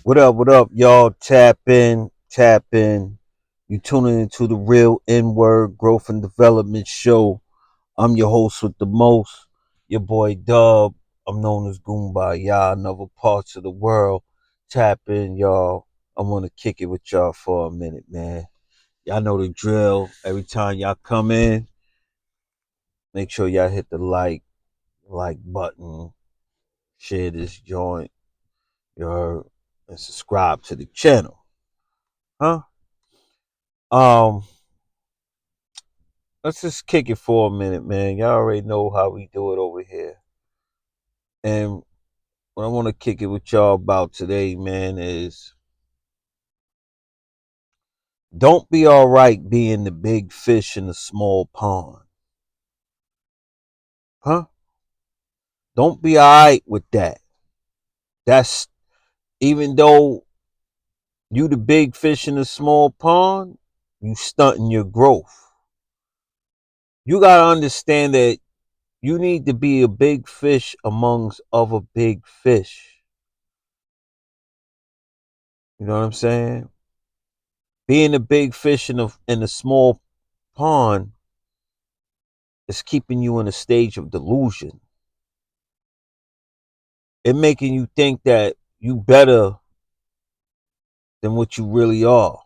What up, y'all? Tap in, tap in. You tuning into the Real N-Word Growth and Development Show. I'm your host with the most, your boy Dub. I'm known as Goomba, y'all, in other parts of the world. Tap in, y'all. I want to kick it with y'all for a minute, man. Y'all know the drill. Every time y'all come in, make sure y'all hit the like button, share this joint, you heard, and subscribe to the channel. Huh? Um, let's just kick it for a minute, man. Y'all already know how we do it over here. And what I want to kick it with y'all about today, man, is don't be all right being the big fish in the small pond. Huh? Don't be all right with that. That's even though you the big fish in the small pond, you stunting your growth. You got to understand that you need to be a big fish amongst other big fish. You know what I'm saying? Being a big fish in a small pond is keeping you in a stage of delusion. It making you think that you better than what you really are.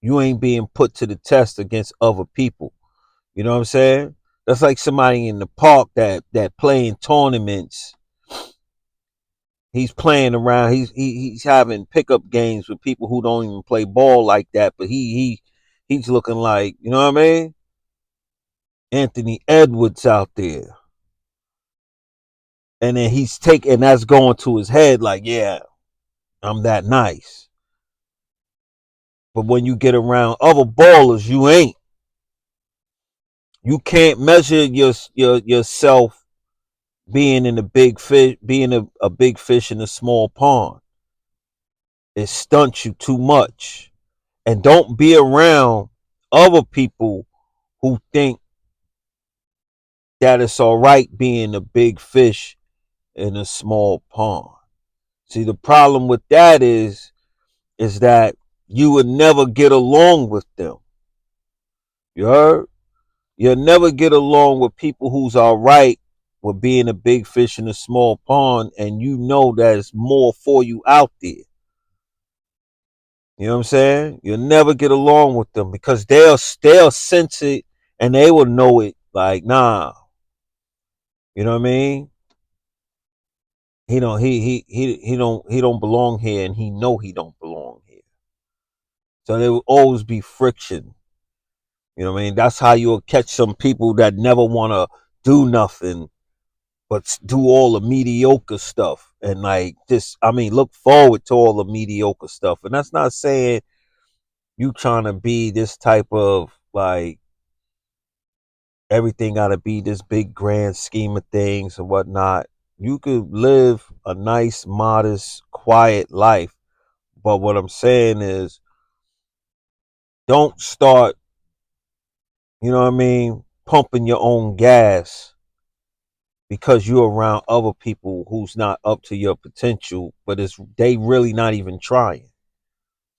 You ain't being put to the test against other people. You know what I'm saying? That's like somebody in the park that playing tournaments. He's playing around. He's having pickup games with people who don't even play ball like that. But he's looking like, you know what I mean? Anthony Edwards out there. And then he's taking that's going to his head like, yeah, I'm that nice. But when you get around other ballers, you ain't. You can't measure yourself being in a big fish, being a big fish in a small pond. It stunts you too much. And don't be around other people who think that it's all right being a big fish in a small pond. See, the problem with that is that you would never get along with them. You heard? You'll never get along with people who's all right with being a big fish in a small pond, and you know there's more for you out there. You know what I'm saying? You'll never get along with them because they'll sense it and they will know it. Like, nah, you know what I mean? He don't belong here, and he know he don't belong here. So there will always be friction. You know what I mean? That's how you'll catch some people that never want to do nothing but do all the mediocre stuff. And like this, I mean, look forward to all the mediocre stuff. And that's not saying you trying to be this type of like everything got to be this big grand scheme of things and whatnot. You could live a nice, modest, quiet life. But what I'm saying is, don't start, you know what I mean, pumping your own gas because you're around other people who's not up to your potential, but it's they really not even trying.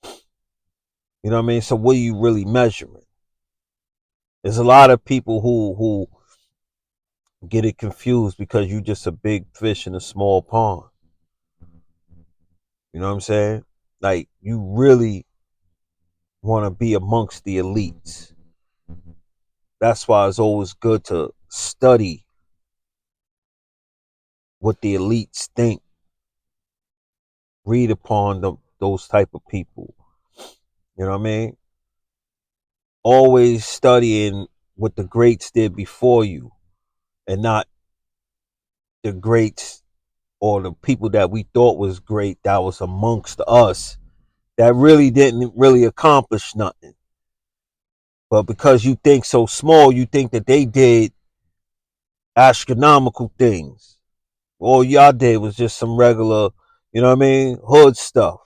You know what I mean? So what are you really measuring? There's a lot of people who get it confused because you just a big fish in a small pond. You know what I'm saying? Like you really want to be amongst the elites. That's why it's always good to study what the elites think, read upon those type of people. You know what I mean? Always studying what the greats did before you and not the greats or the people that we thought was great that was amongst us that really didn't really accomplish nothing. But because you think so small, you think that they did astronomical things. All y'all did was just some regular, you know what I mean, hood stuff.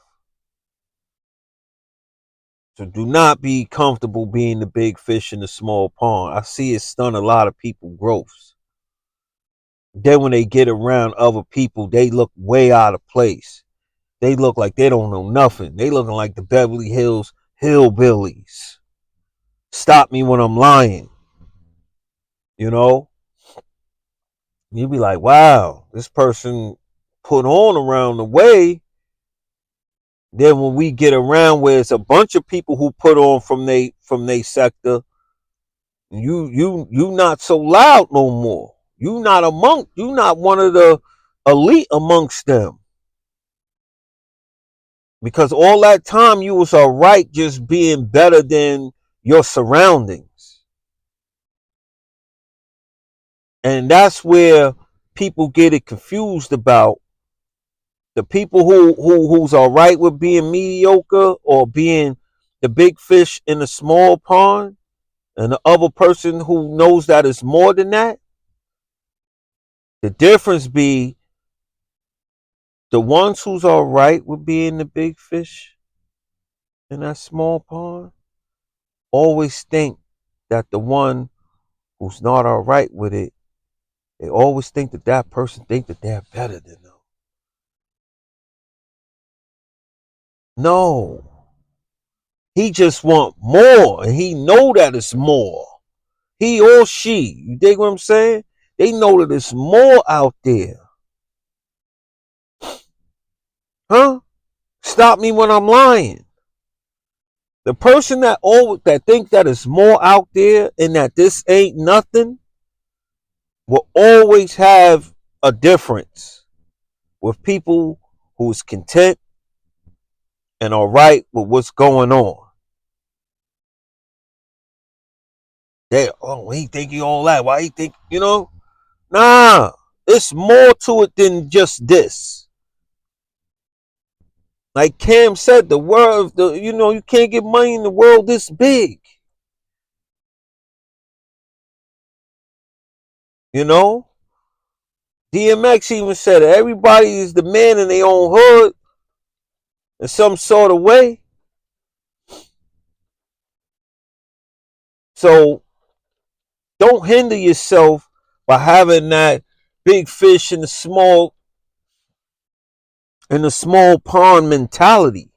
So do not be comfortable being the big fish in the small pond. I see it stun a lot of people growths. Then when they get around other people, they look way out of place. they look like they don't know nothing. They looking like the Beverly Hills hillbillies. Stop me when I'm lying. You know, you'd be like, wow, this person put on around the way. Then when we get around where it's a bunch of people who put on from they sector, you not so loud no more. You not one of the elite amongst them. Because all that time you was all right just being better than your surroundings. And that's where people get it confused about the people who's all right with being mediocre or being the big fish in a small pond, and the other person who knows that it's more than that. The difference be the ones who's all right with being the big fish in that small pond always think that the one who's not all right with it, they always think that that person think that they're better than them. No, he just want more, and he know that it's more. He or she, you dig what I'm saying? They know that it's more out there, huh? Stop me when I'm lying. The person that thinks that it's more out there and that this ain't nothing will always have a difference with people who's content and all right with what's going on. They, oh, he think he all that. Why he think, Nah, it's more to it than just this. Like Cam said, the world, you can't get money in the world this big. You know, DMX even said it. Everybody is the man in their own hood in some sort of way. So don't hinder yourself by having that big fish in the small pond mentality.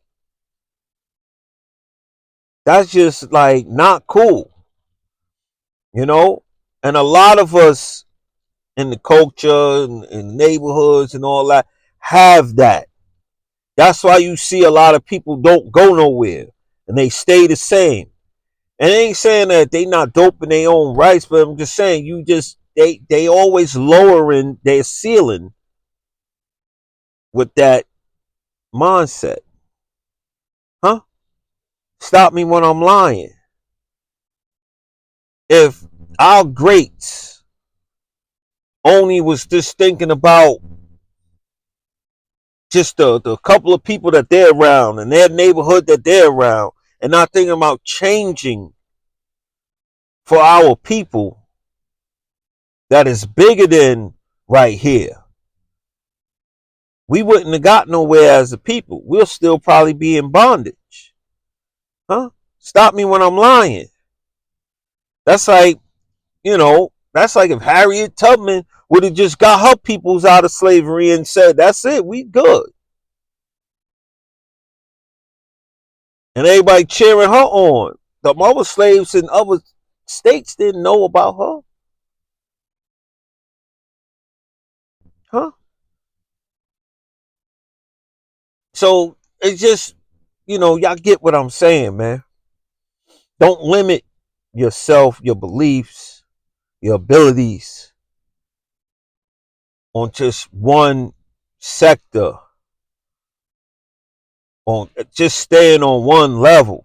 That's just like not cool, you know? And a lot of us in the culture and neighborhoods and all that have that. That's why you see a lot of people don't go nowhere and they stay the same. And I ain't saying that they not dope in their own rights, but I'm just saying they always lowering their ceiling with that mindset. Huh? Stop me when I'm lying. If our greats only was just thinking about just the couple of people that they're around and their neighborhood that they're around and not thinking about changing for our people that is bigger than right here, we wouldn't have got nowhere as a people. We'll still probably be in bondage. Huh? Stop me when I'm lying. That's like, that's like if Harriet Tubman would have just got her peoples out of slavery and said, that's it, we good. And everybody cheering her on. The other slaves in other states didn't know about her. Huh? So it's just, y'all get what I'm saying, man. Don't limit yourself, your beliefs, your abilities on just one sector, on just staying on one level.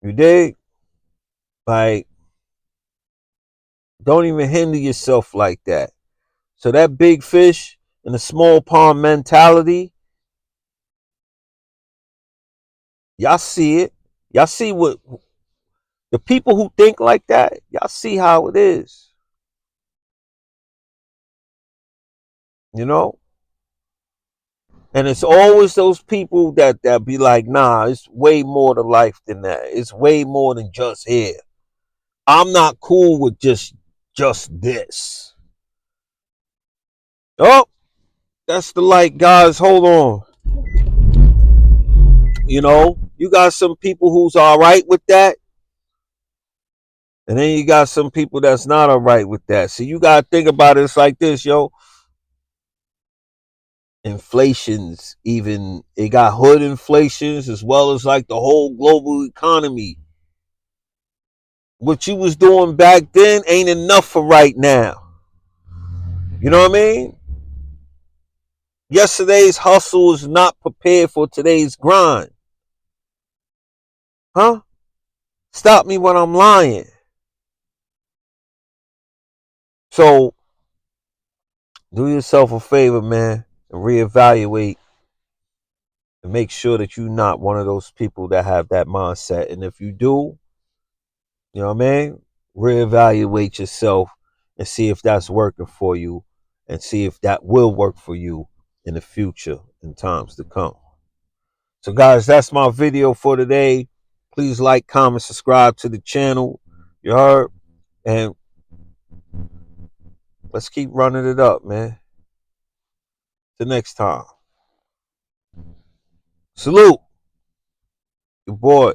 You dig? Like, don't even hinder yourself like that. So that big fish in the small pond mentality, y'all see it. Y'all see what the people who think like that, y'all see how it is. You know? And it's always those people that be like, nah, it's way more to life than that. It's way more than just here. I'm not cool with just this. Oh, That's the light, guys. Hold on. You got some people who's all right with that, and then you got some people that's not all right with that. So you gotta think about it. It's like this, yo. Inflations, even it got hood inflations as well as like the whole global economy. What you was doing back then ain't enough for right now. You know what I mean? Yesterday's hustle is not prepared for today's grind. Huh? Stop me when I'm lying. So do yourself a favor, man, and reevaluate and make sure that you're not one of those people that have that mindset. And if you do, you know what I mean? Reevaluate yourself and see if that's working for you and see if that will work for you in the future in times to come. So guys, that's my video for today. Please like, comment, subscribe to the channel. You heard? And let's keep running it up, man. Till next time. Salute. Your boy.